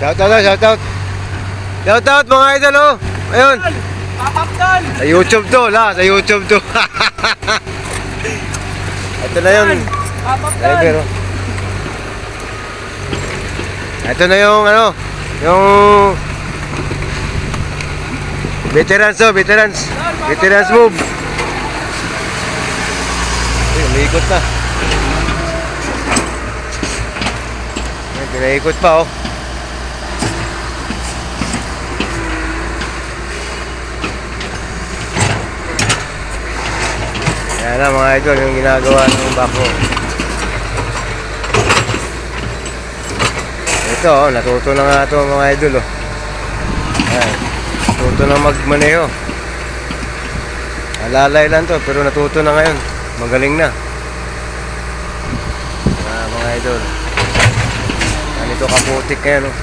Shoutout. Shoutout mga idol, oh. Ayun. Papapdol! Sa YouTube to, sa YouTube to. Ito na yun. Papapdol! Driver, oh. Ito na yung yung veterans, veterans move. Ay, umiikot na. Ay, pinaikot pa, oh. Yan na mga idol, yung ginagawa ng bako. Ito, oh, natuto na nga ito mga idol, oh. Ayan, natuto na magmaneho. Alalay lang to, pero natuto na ngayon. Magaling na. Mga idol. Ganito kaputik ngayon, oh.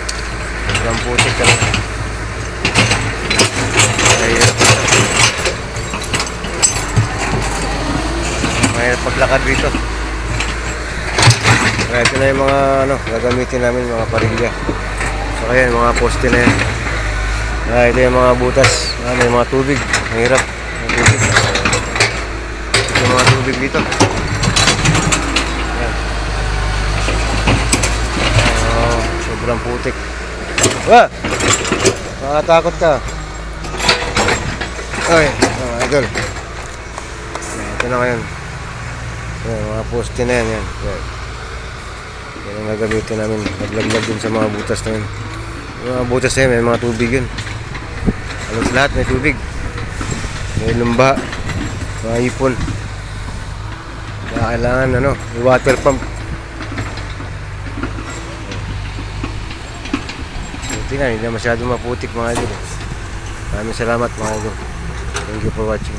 Sobrang putik ka lang. Ayun. Mahirap paglakad dito. Kaya ito na yung mga gagamitin namin, mga parilya. So kaya yung mga poste na yan. Kaya ito yung mga butas. May mga tubig. Mahirap. May tubig. Ito yung mga tubig dito. Ayan. Sobrang putik. Wah! Makatakot ka. Ay, mga idol. Ito na ngayon. Ayan, mga poste na yan. Yan ang gagamitin namin. Naglaglag din sa mga butas na yun. Yung mga butas na yun, may mga tubig yun. Halos lahat may tubig. May lumba, mga ipon. Kaya kailangan yung water pump. Buti nga, hindi na masyadong maputik mga idol. Maraming salamat mga idol. Thank you for watching.